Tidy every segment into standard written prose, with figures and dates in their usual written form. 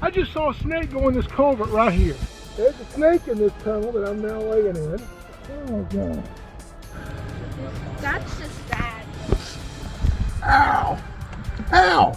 I just saw a snake go in this culvert right here. There's a snake in this tunnel that I'm now laying in. Oh God. That's just sad. Ow! Ow!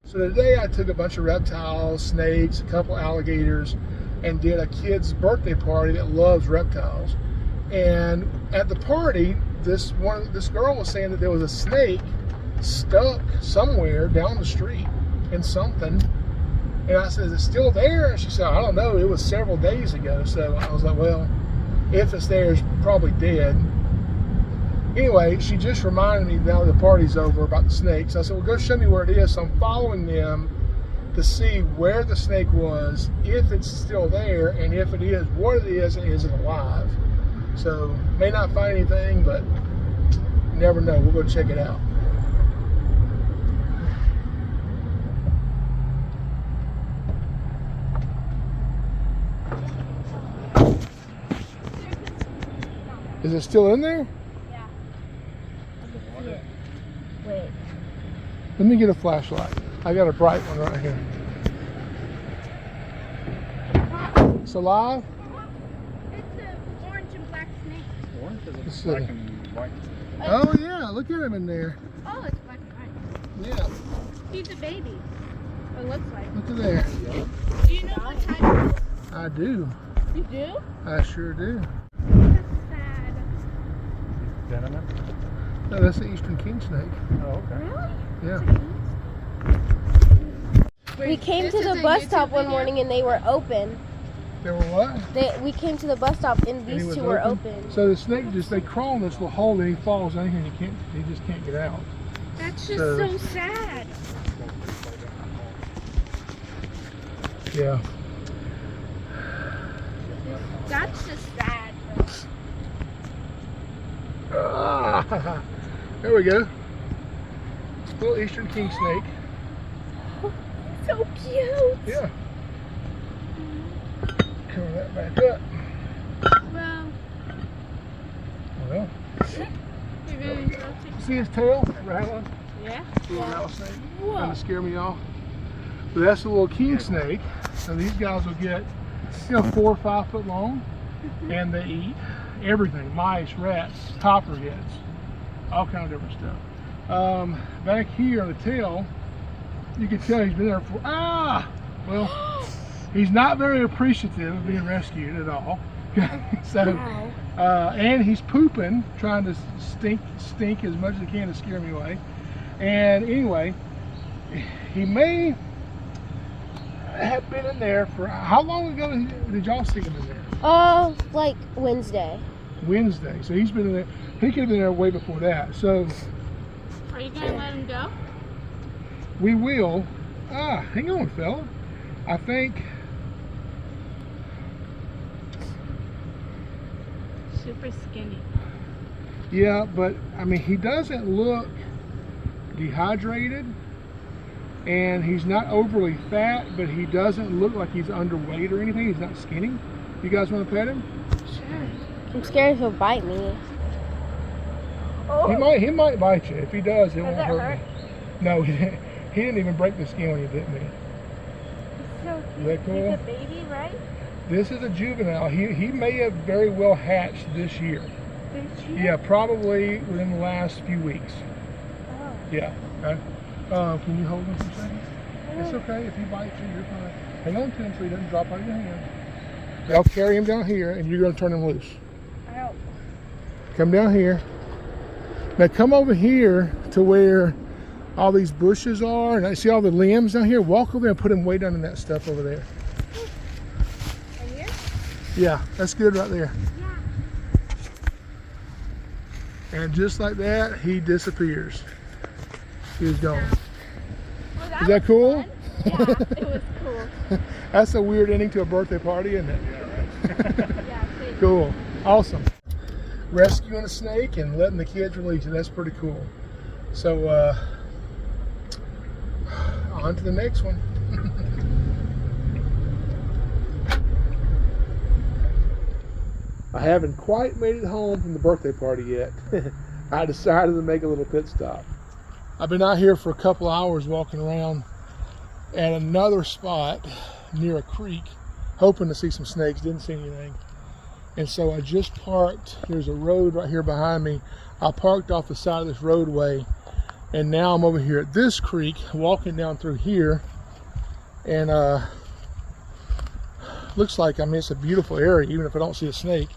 So today I took a bunch of reptiles, snakes, a couple alligators, and did a kid's birthday party that loves reptiles. And at the party, this girl was saying that there was a snake stuck somewhere down the street in something. And I said, is it still there? And she said, I don't know, it was several days ago. So I was like, well, if it's there, it's probably dead. Anyway, she just reminded me now the party's over about the snakes. I said, well, go show me where it is. So I'm following them to see where the snake was, if it's still there, and if it is, what it is, and is it alive? So, may not find anything, but you never know. We'll go check it out. Is it still in there? Yeah. Wait. Let me get a flashlight. I got a bright one right here. It's alive? It's an orange and black snake. Orange Let's is see. black and white. Oh yeah, look at him in there. Oh, it's black and white. Yeah, He's a baby. It looks like. look at there. Do you know what time it is? I do. You do? I sure do. That's sad. Venomous? No, that's the Eastern Kingsnake. Oh, okay. Really? Yeah. Wait, We came to the bus stop one morning and they were open. They were what? We came to the bus stop and And he these was two were open. So the snake they crawl in this little hole and he falls in here and he just can't get out. That's just So- so sad. Yeah. That's just sad. Ah, there we go. Little Eastern king snake. So cute. Yeah. Cover that back up. Well, Well, maybe see his tail rattling? yeah. Little rattlesnake. Whoa. Trying to scare me off. But that's a little king snake. So these guys will get, 4 or 5 foot long, and they eat everything: mice, rats, copperheads, all kind of different stuff. Back here on the tail, you can tell he's been there for well, he's not very appreciative of being rescued at all. So, and he's pooping, trying to stink as much as he can to scare me away. And anyway, he may have been in there for, how long ago did y'all see him in there? Like Wednesday. Wednesday. So he's been in there. He could have been there way before that. So Are you gonna let him go? we will. Hang on, fella. I think. Super skinny. Yeah, but I mean, he doesn't look dehydrated, and he's not overly fat, but he doesn't look like he's underweight or anything. He's not skinny. You guys want to pet him? Sure. I'm scared he'll bite me. He might bite you. If he does, it won't it hurt hurt? me. No, he didn't even break the skin when he bit me. So Is that cool? He's a baby, right? This is a juvenile. He may have very well hatched this year. This year? Yeah, probably within the last few weeks. Oh. Yeah. Okay. Can you hold him for a second? It's okay. If he bites you, you're fine. Hang on to him so he doesn't drop out of your hand. I'll carry him down here, and you're going to turn him loose. Ow. Come down here. Now come over here to where all these bushes are, and I see all the limbs down here. Walk over there and put him way down in that stuff over there. Right here? Yeah, that's good right there. Yeah. And just like that, he disappears. He's gone. Well, Is that cool? fun. Yeah, it was cool. That's a weird ending to a birthday party, isn't it? Yeah, see. Cool. Awesome. Rescuing a snake and letting the kids release it. That's pretty cool. So, on to the next one. I haven't quite made it home from the birthday party yet. I decided to make a little pit stop. I've been out here for a couple hours walking around at another spot near a creek, hoping to see some snakes. Didn't see anything. And so I just parked. There's a road right here behind me. I parked off the side of this roadway, and now I'm over here at this creek, walking down through here. And looks like, I mean, it's a beautiful area. Even if I don't see a snake,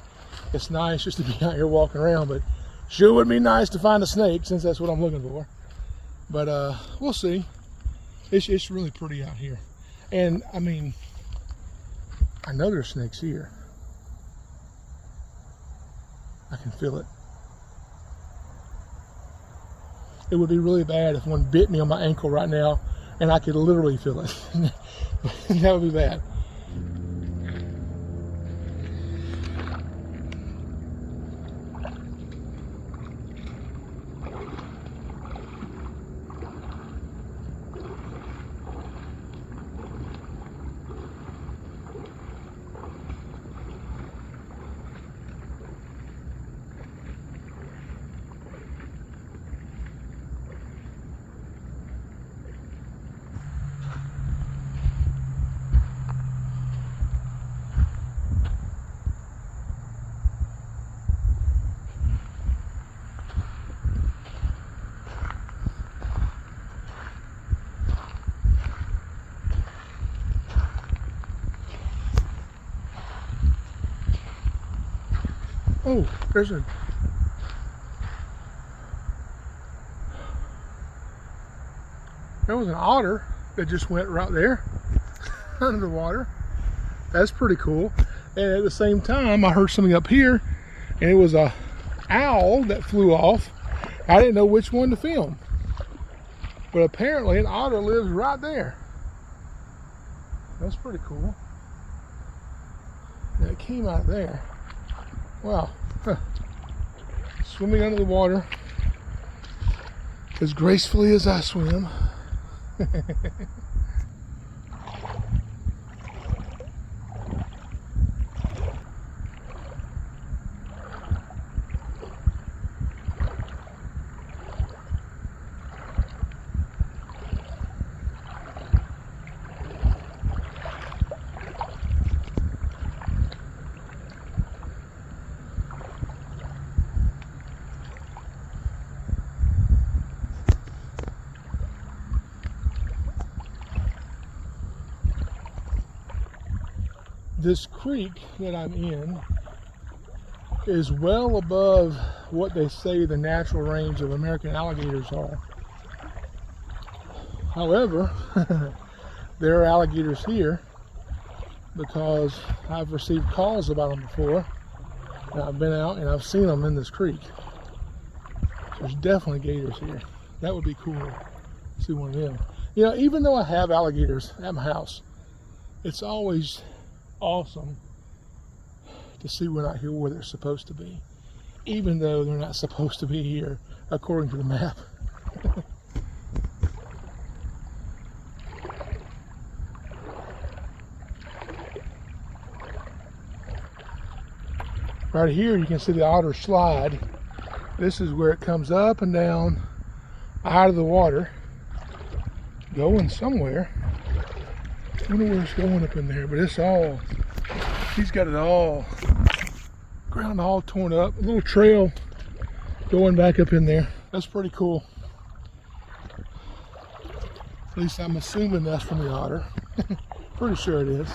it's nice just to be out here walking around. But sure would be nice to find a snake, since that's what I'm looking for. But we'll see. It's really pretty out here. And I mean, I know there's snakes here. I can feel it. It would be really bad if one bit me on my ankle right now and I could literally feel it. That would be bad. Oh, there's a... There was an otter that just went right there under the water. That's pretty cool. And at the same time, I heard something up here, and it was a owl that flew off. I didn't know which one to film. But apparently an otter lives right there. That's pretty cool. And it came out there. Wow. Huh. Swimming under the water as gracefully as I swim. This creek that I'm in is well above what they say the natural range of American alligators are. However, there are alligators here because I've received calls about them before. And I've been out and I've seen them in this creek. There's definitely gators here. That would be cool to see one of them. You know, even though I have alligators at my house, it's always awesome to see one out here where they're supposed to be, even though they're not supposed to be here according to the map. Right here you can see the otter slide. This is where it comes up and down out of the water, going somewhere. I don't know where it's going up in there, but it's all, he's got it all, ground all torn up. A little trail going back up in there. That's pretty cool. At least I'm assuming that's from the otter. Pretty sure it is.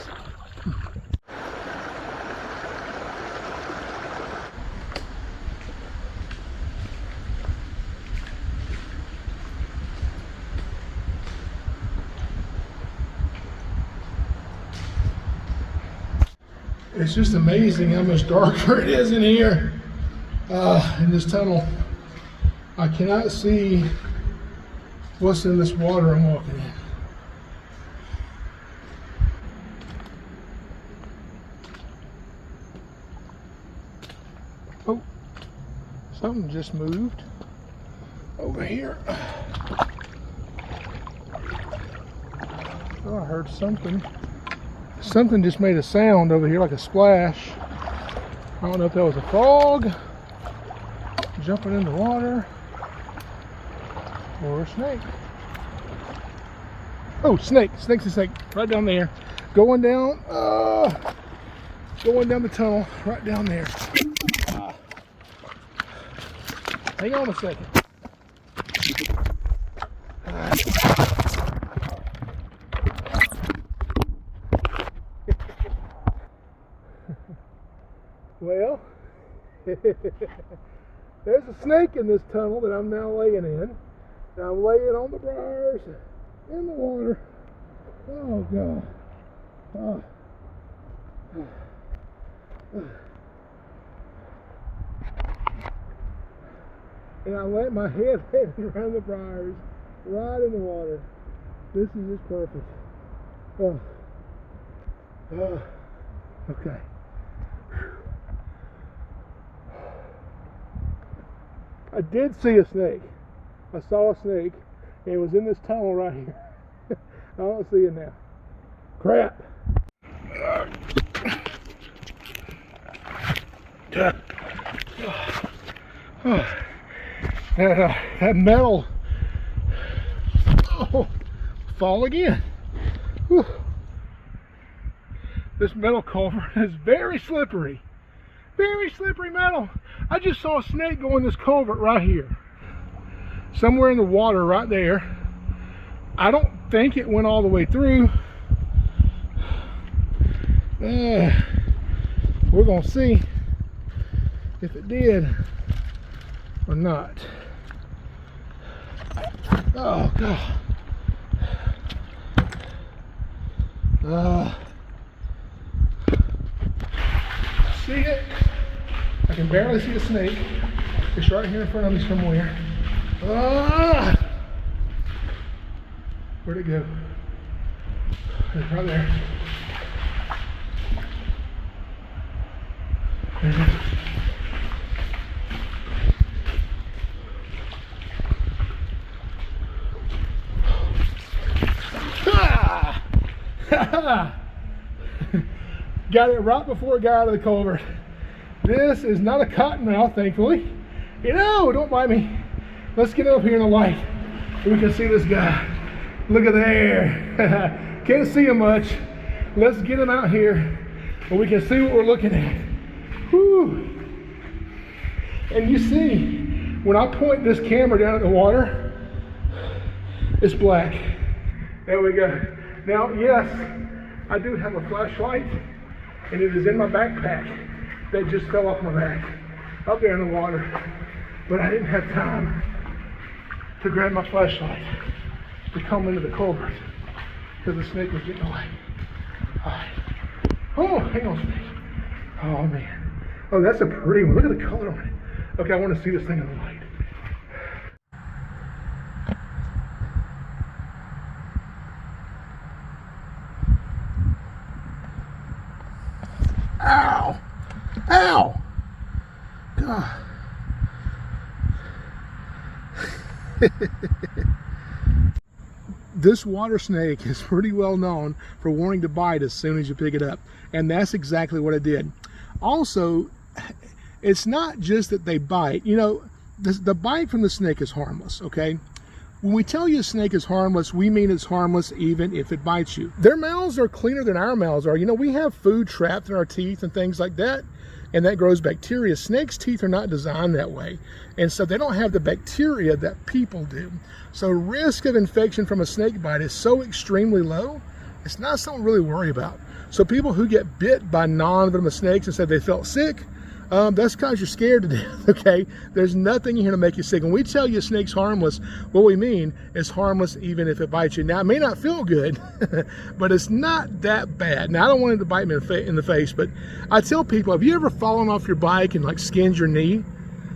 It's just amazing how much darker it is in here, in this tunnel. I cannot see what's in this water I'm walking in. Oh, something just moved over here. Oh, I heard something. Something just made a sound over here like a splash. I don't know if that was a frog jumping in the water for a snake. Oh, snake, snake's a snake, right down there. Going down the tunnel, right down there. Hang on a second. Well, there's a snake in this tunnel that I'm now laying in. Now I'm laying on the briars in the water. Oh God. Oh. And I let my head around the briars, right in the water. This is just perfect. Oh. Oh. Okay. I did see a snake. I saw a snake, and it was in this tunnel right here. I don't see it now. Crap. That metal. Oh, fall again. Whew. This metal culvert is very slippery. Very slippery metal. I just saw a snake go in this culvert right here. Somewhere in the water right there. I don't think it went all the way through. We're going to see if it did or not. Oh, God. See it? I can barely see the snake. It's right here in front of me somewhere. Where'd it go? It's right there. There it is. Got it right before it got out of the culvert. This is not a cottonmouth, thankfully. You know, don't bite me. Let's get up here in the light. We can see this guy. Look at there. Can't see him much. Let's get him out here and we can see what we're looking at. Whew. And you see, when I point this camera down at the water, it's black. There we go. Now, yes, I do have a flashlight, and it is in my backpack that just fell off my back up there in the water. But I didn't have time to grab my flashlight to come into the culvert because the snake was getting away. All right. Oh, hang on, snake. Oh, man. Oh, that's a pretty one. Look at the color on it. Okay, I want to see this thing in the light. Ow! Ow! God. This water snake is pretty well known for wanting to bite as soon as you pick it up. And that's exactly what it did. Also, it's not just that they bite. You know, the bite from the snake is harmless, okay? When we tell you a snake is harmless, we mean it's harmless even if it bites you. Their mouths are cleaner than our mouths are. You know, we have food trapped in our teeth and things like that, and that grows bacteria. Snakes' teeth are not designed that way, and so they don't have the bacteria that people do. So risk of infection from a snake bite is so extremely low, it's not something to really worry about. So people who get bit by non-venomous snakes and said they felt sick, that's because you're scared to death, okay? There's nothing here to make you sick. When we tell you a snake's harmless, what we mean is harmless even if it bites you. Now, it may not feel good, but it's not that bad. Now, I don't want it to bite me in the face, but I tell people, have you ever fallen off your bike and like skinned your knee?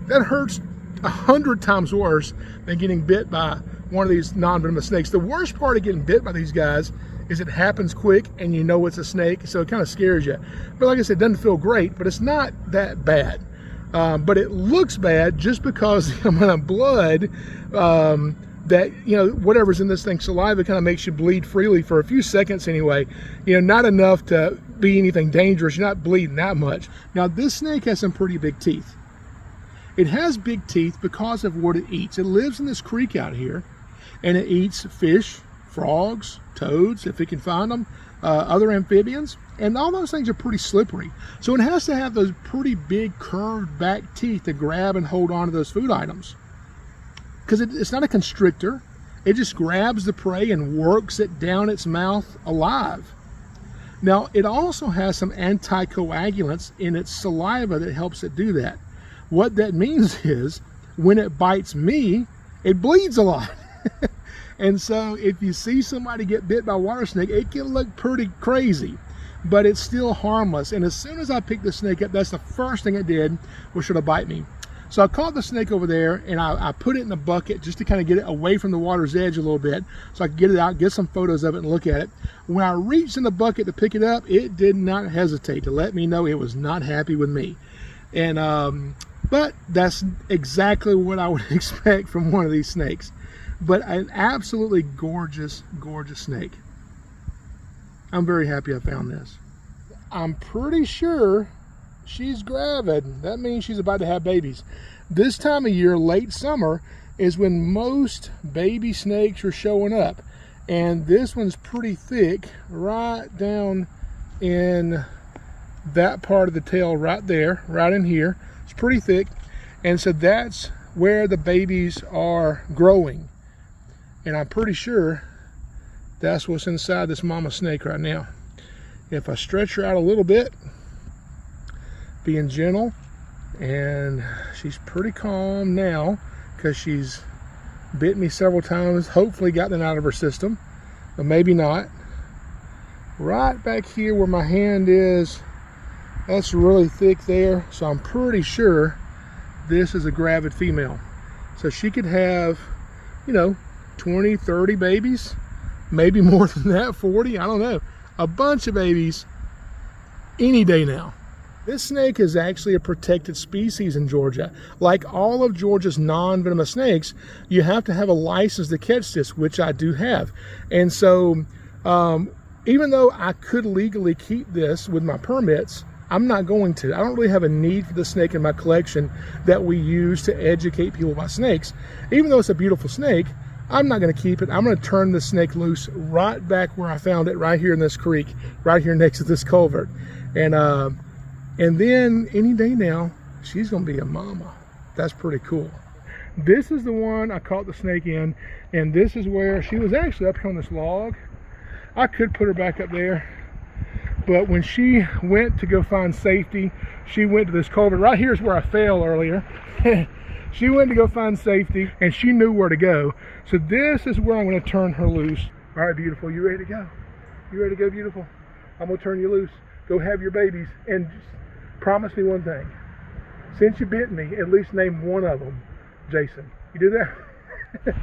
That hurts 100 times worse than getting bit by one of these non-venomous snakes. The worst part of getting bit by these guys is it happens quick and you know it's a snake, so it kind of scares you. But like I said, it doesn't feel great, but it's not that bad. But it looks bad just because the amount of blood that, you know, whatever's in this thing, saliva, kind of makes you bleed freely for a few seconds anyway. You know, not enough to be anything dangerous. You're not bleeding that much. Now, this snake has some pretty big teeth. It has big teeth because of what it eats. It lives in this creek out here, and it eats fish, frogs, toads, if it can find them, other amphibians, and all those things are pretty slippery. So it has to have those pretty big curved back teeth to grab and hold on to those food items. Because it's not a constrictor. It just grabs the prey and works it down its mouth alive. Now, it also has some anticoagulants in its saliva that helps it do that. What that means is, when it bites me, it bleeds a lot. And so if you see somebody get bit by a water snake, it can look pretty crazy, but it's still harmless. And as soon as I picked the snake up, that's the first thing it did, was try to bite me. So I caught the snake over there, and I put it in a bucket just to kind of get it away from the water's edge a little bit, so I could get it out, get some photos of it, and look at it. When I reached in the bucket to pick it up, it did not hesitate to let me know it was not happy with me. And but that's exactly what I would expect from one of these snakes. But an absolutely gorgeous, gorgeous snake. I'm very happy I found this. I'm pretty sure she's gravid. That means she's about to have babies. This time of year, late summer, is when most baby snakes are showing up. And this one's pretty thick, right down in that part of the tail right there, right in here. It's pretty thick. And so that's where the babies are growing. And I'm pretty sure that's what's inside this mama snake right now. If I stretch her out a little bit, being gentle, and she's pretty calm now because she's bit me several times, hopefully got them out of her system, but maybe not. Right back here where my hand is, that's really thick there, so I'm pretty sure this is a gravid female. So she could have, you know, 20, 30 babies, maybe more than that, 40, I don't know. A bunch of babies any day now. This snake is actually a protected species in Georgia. Like all of Georgia's non-venomous snakes, you have to have a license to catch this, which I do have. And so, even though I could legally keep this with my permits, I'm not going to. I don't really have a need for the snake in my collection that we use to educate people about snakes. Even though it's a beautiful snake, I'm not going to keep it. I'm going to turn the snake loose right back where I found it, right here in this creek, right here next to this culvert. And then any day now, she's going to be a mama. That's pretty cool. This is the one I caught the snake in, and this is where she was actually up here on this log. I could put her back up there, but when she went to go find safety, she went to this culvert. Right here is where I fell earlier. She went to go find safety, and she knew where to go. So this is where I'm going to turn her loose. All right, beautiful, you ready to go? You ready to go, beautiful? I'm going to turn you loose. Go have your babies, and just promise me one thing. Since you bit me, at least name one of them Jason. You do that?